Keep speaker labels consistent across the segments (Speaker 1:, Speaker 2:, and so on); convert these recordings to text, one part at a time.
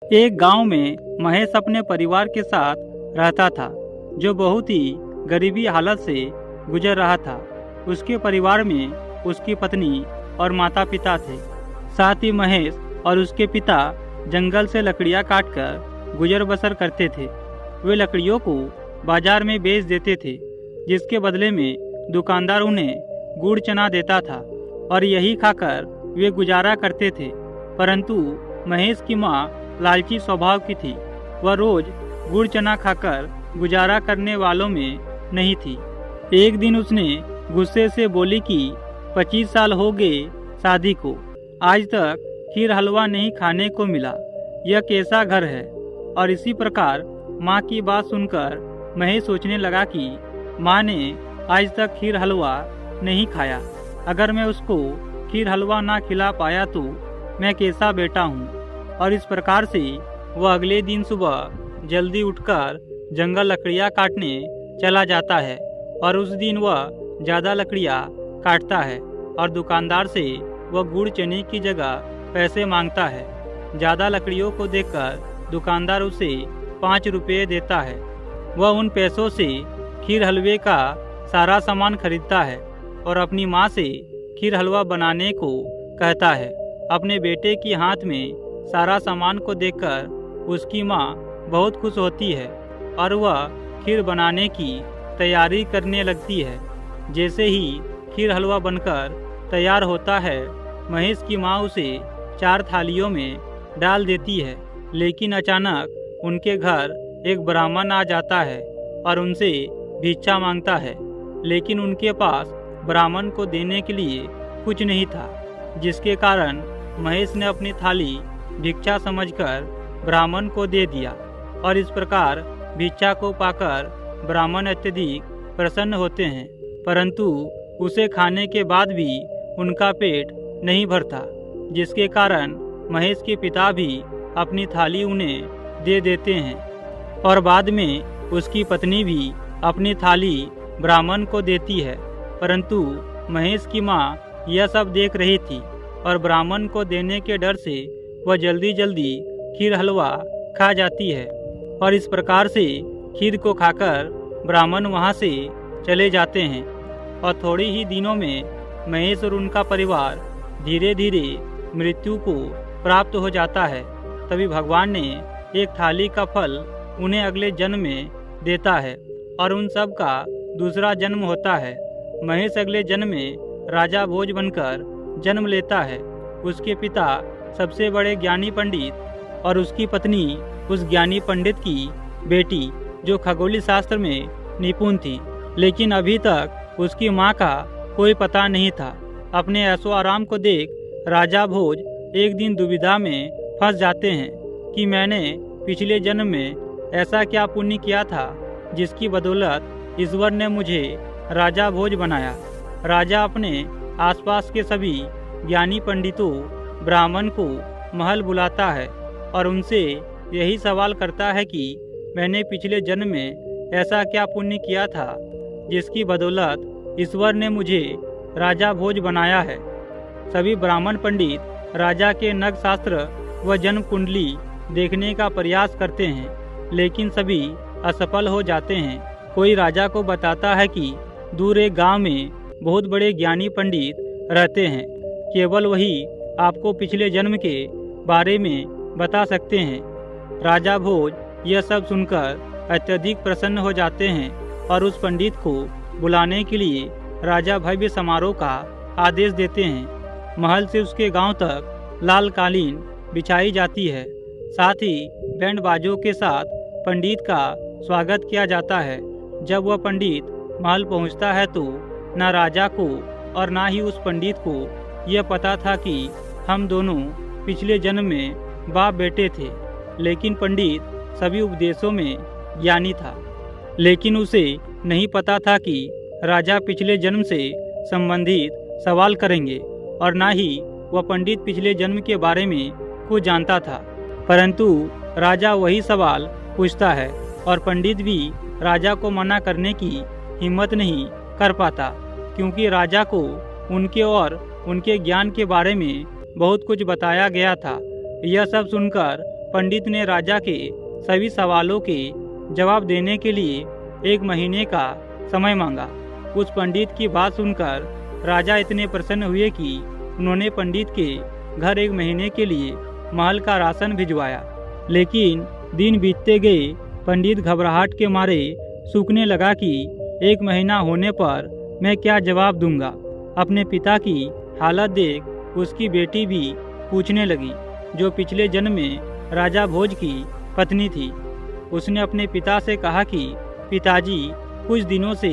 Speaker 1: एक गांव में महेश अपने परिवार के साथ रहता था, जो बहुत ही गरीबी हालत से गुजर रहा था। उसके परिवार में उसकी पत्नी और माता पिता थे। साथ ही महेश और उसके पिता जंगल से लकड़ियां काटकर गुजर बसर करते थे। वे लकड़ियों को बाजार में बेच देते थे, जिसके बदले में दुकानदार उन्हें गुड़ चना देता था और यही खाकर वे गुजारा करते थे। परंतु महेश की माँ लालची स्वभाव की थी। वह रोज गुड़ चना खाकर गुजारा करने वालों में नहीं थी। एक दिन उसने गुस्से से बोली कि 25 साल हो गए शादी को, आज तक खीर हलवा नहीं खाने को मिला। यह कैसा घर है। और इसी प्रकार माँ की बात सुनकर महेश सोचने लगा कि माँ ने आज तक खीर हलवा नहीं खाया। अगर मैं उसको खीर हलवा ना खिला पाया तो मैं कैसा बेटा हूँ। और इस प्रकार से वह अगले दिन सुबह जल्दी उठकर जंगल लकड़ियाँ काटने चला जाता है। और उस दिन वह ज़्यादा लकड़ियाँ काटता है और दुकानदार से वह गुड़ चने की जगह पैसे मांगता है। ज़्यादा लकड़ियों को देखकर दुकानदार उसे 5 रुपये देता है। वह उन पैसों से खीर हलवे का सारा सामान खरीदता है और अपनी माँ से खीर हलवा बनाने को कहता है। अपने बेटे के हाथ में सारा सामान को देखकर उसकी माँ बहुत खुश होती है और वह खीर बनाने की तैयारी करने लगती है। जैसे ही खीर हलवा बनकर तैयार होता है, महेश की माँ उसे 4 थालियों में डाल देती है। लेकिन अचानक उनके घर एक ब्राह्मण आ जाता है और उनसे भिक्षा मांगता है। लेकिन उनके पास ब्राह्मण को देने के लिए कुछ नहीं था, जिसके कारण महेश ने अपनी थाली भिक्षा समझकर ब्राह्मण को दे दिया। और इस प्रकार भिक्षा को पाकर ब्राह्मण अत्यधिक प्रसन्न होते हैं। परंतु उसे खाने के बाद भी उनका पेट नहीं भरता, जिसके कारण महेश के पिता भी अपनी थाली उन्हें दे देते हैं। और बाद में उसकी पत्नी भी अपनी थाली ब्राह्मण को देती है। परंतु महेश की माँ यह सब देख रही थी और ब्राह्मण को देने के डर से वह जल्दी जल्दी खीर हलवा खा जाती है। और इस प्रकार से खीर को खाकर ब्राह्मण वहाँ से चले जाते हैं। और थोड़े ही दिनों में महेश और उनका परिवार धीरे धीरे मृत्यु को प्राप्त हो जाता है। तभी भगवान ने एक थाली का फल उन्हें अगले जन्म में देता है और उन सब का दूसरा जन्म होता है। महेश अगले जन्म में राजा भोज बनकर जन्म लेता है। उसके पिता सबसे बड़े ज्ञानी पंडित और उसकी पत्नी उस ज्ञानी पंडित की बेटी, जो खगोलीय शास्त्र में निपुण थी। लेकिन अभी तक उसकी माँ का कोई पता नहीं था। अपने ऐशो आराम को देख राजा भोज एक दिन दुविधा में फंस जाते हैं कि मैंने पिछले जन्म में ऐसा क्या पुण्य किया था जिसकी बदौलत ईश्वर ने मुझे राजा भोज बनाया। राजा अपने आसपास के सभी ज्ञानी पंडितों ब्राह्मण को महल बुलाता है और उनसे यही सवाल करता है कि मैंने पिछले जन्म में ऐसा क्या पुण्य किया था जिसकी बदौलत ईश्वर ने मुझे राजा भोज बनाया है। सभी ब्राह्मण पंडित राजा के नग शास्त्र व जन्म कुंडली देखने का प्रयास करते हैं, लेकिन सभी असफल हो जाते हैं। कोई राजा को बताता है कि दूर एक गांव में बहुत बड़े ज्ञानी पंडित रहते हैं, केवल वही आपको पिछले जन्म के बारे में बता सकते हैं। राजा भोज यह सब सुनकर अत्यधिक प्रसन्न हो जाते हैं और उस पंडित को बुलाने के लिए राजा भव्य समारोह का आदेश देते हैं। महल से उसके गांव तक लाल कालीन बिछाई जाती है। साथ ही बैंड बाजों के साथ पंडित का स्वागत किया जाता है। जब वह पंडित महल पहुंचता है तो न राजा को और न ही उस पंडित को यह पता था कि हम दोनों पिछले जन्म में बाप बेटे थे। लेकिन पंडित सभी उपदेशों में ज्ञानी था, लेकिन उसे नहीं पता था कि राजा पिछले जन्म से संबंधित सवाल करेंगे और न ही वह पंडित पिछले जन्म के बारे में कुछ जानता था। परंतु राजा वही सवाल पूछता है और पंडित भी राजा को मना करने की हिम्मत नहीं कर पाता, क्योंकि राजा को उनके और उनके ज्ञान के बारे में बहुत कुछ बताया गया था। यह सब सुनकर पंडित ने राजा के सभी सवालों के जवाब देने के लिए 1 महीने का समय मांगा। उस पंडित की बात सुनकर राजा इतने प्रसन्न हुए कि उन्होंने पंडित के घर 1 महीने के लिए महल का राशन भिजवाया। लेकिन दिन बीतते गए, पंडित घबराहट के मारे सूखने लगा कि 1 महीना होने पर मैं क्या जवाब दूंगा। अपने पिता की हालत देख उसकी बेटी भी पूछने लगी, जो पिछले जन्म में राजा भोज की पत्नी थी। उसने अपने पिता से कहा कि पिताजी, कुछ दिनों से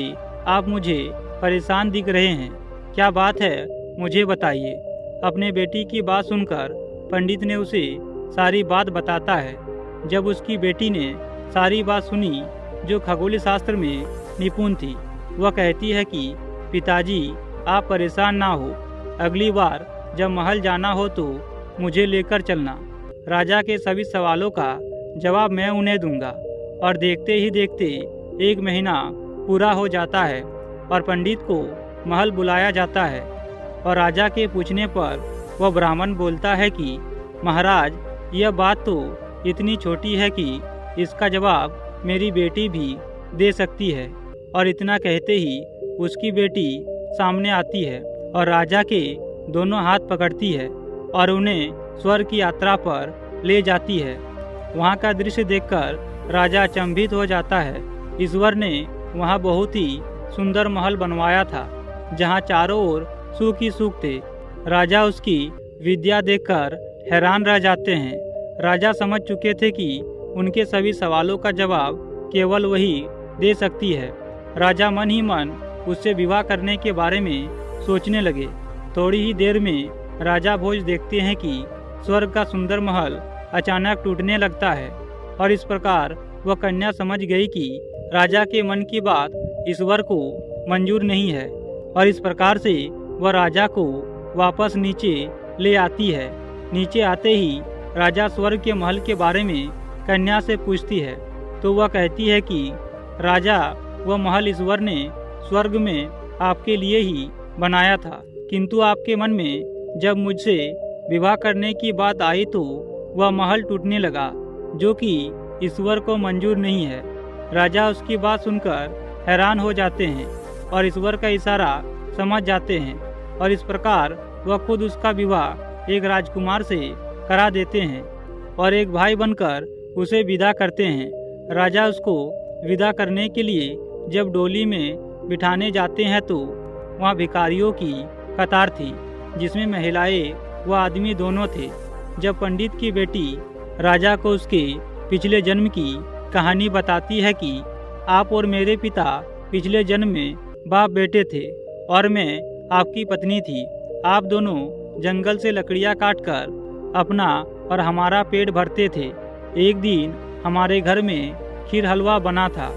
Speaker 1: आप मुझे परेशान दिख रहे हैं, क्या बात है, मुझे बताइए। अपने बेटी की बात सुनकर पंडित ने उसे सारी बात बताता है। जब उसकी बेटी ने सारी बात सुनी, जो खगोलीय शास्त्र में निपुण थी, वह कहती है कि पिताजी, आप परेशान ना हो, अगली बार जब महल जाना हो तो मुझे लेकर चलना। राजा के सभी सवालों का जवाब मैं उन्हें दूंगा। और देखते ही देखते 1 महीना पूरा हो जाता है और पंडित को महल बुलाया जाता है। और राजा के पूछने पर वह ब्राह्मण बोलता है कि महाराज, यह बात तो इतनी छोटी है कि इसका जवाब मेरी बेटी भी दे सकती है। और इतना कहते ही उसकी बेटी सामने आती है और राजा के दोनों हाथ पकड़ती है और उन्हें स्वर्ग की यात्रा पर ले जाती है। वहाँ का दृश्य देखकर राजा अचंभित हो जाता है। ईश्वर ने वहाँ बहुत ही सुंदर महल बनवाया था, जहाँ चारों ओर सुख ही सुख थे। राजा उसकी विद्या देखकर हैरान रह जाते हैं। राजा समझ चुके थे कि उनके सभी सवालों का जवाब केवल वही दे सकती है। राजा मन ही मन उससे विवाह करने के बारे में सोचने लगे। थोड़ी ही देर में राजा भोज देखते हैं कि स्वर्ग का सुंदर महल अचानक टूटने लगता है। और इस प्रकार वह कन्या समझ गई कि राजा के मन की बात ईश्वर को मंजूर नहीं है। और इस प्रकार से वह राजा को वापस नीचे ले आती है। नीचे आते ही राजा स्वर्ग के महल के बारे में कन्या से पूछती है, तो वह कहती है कि राजा, वह महल ईश्वर ने स्वर्ग में आपके लिए ही बनाया था, किंतु आपके मन में जब मुझसे विवाह करने की बात आई तो वह महल टूटने लगा, जो कि ईश्वर को मंजूर नहीं है। राजा उसकी बात सुनकर हैरान हो जाते हैं और ईश्वर का इशारा समझ जाते हैं। और इस प्रकार वह खुद उसका विवाह एक राजकुमार से करा देते हैं और एक भाई बनकर उसे विदा करते हैं। राजा उसको विदा करने के लिए जब डोली में बिठाने जाते हैं तो वहाँ भिखारियों की कतार थी, जिसमें महिलाएं व आदमी दोनों थे। जब पंडित की बेटी राजा को उसके पिछले जन्म की कहानी बताती है कि आप और मेरे पिता पिछले जन्म में बाप बेटे थे और मैं आपकी पत्नी थी। आप दोनों जंगल से लकड़ियाँ काटकर अपना और हमारा पेट भरते थे। एक दिन हमारे घर में खीर हलवा बना था,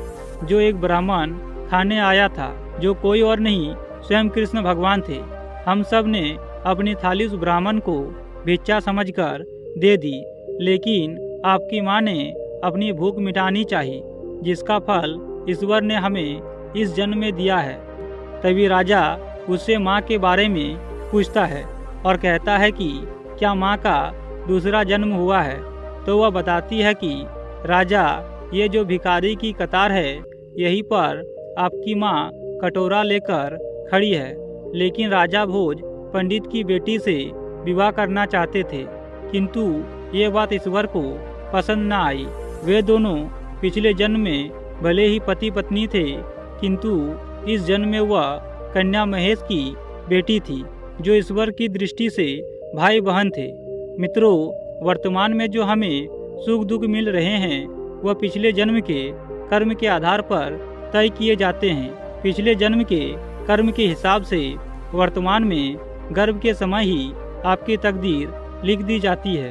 Speaker 1: जो एक ब्राह्मण खाने आया था, जो कोई और नहीं स्वयं कृष्ण भगवान थे। हम सब ने अपनी थाली उस ब्राह्मण को भिक्षा समझकर दे दी, लेकिन आपकी माँ ने अपनी भूख मिटानी चाहिए, जिसका फल ईश्वर ने हमें इस जन्म में दिया है। तभी राजा उससे माँ के बारे में पूछता है और कहता है कि क्या माँ का दूसरा जन्म हुआ है। तो वह बताती है कि राजा, ये जो भिखारी की कतार है, यहीं पर आपकी माँ कटोरा लेकर खड़ी है। लेकिन राजा भोज पंडित की बेटी से विवाह करना चाहते थे, किंतु ये बात ईश्वर को पसंद न आई। वे दोनों पिछले जन्म में भले ही पति पत्नी थे, किंतु इस जन्म में वह कन्या महेश की बेटी थी, जो ईश्वर की दृष्टि से भाई बहन थे। मित्रों, वर्तमान में जो हमें सुख दुख मिल रहे हैं, वह पिछले जन्म के कर्म के आधार पर तय किए जाते हैं। पिछले जन्म के कर्म के हिसाब से वर्तमान में गर्भ के समय ही आपकी तकदीर लिख दी जाती है।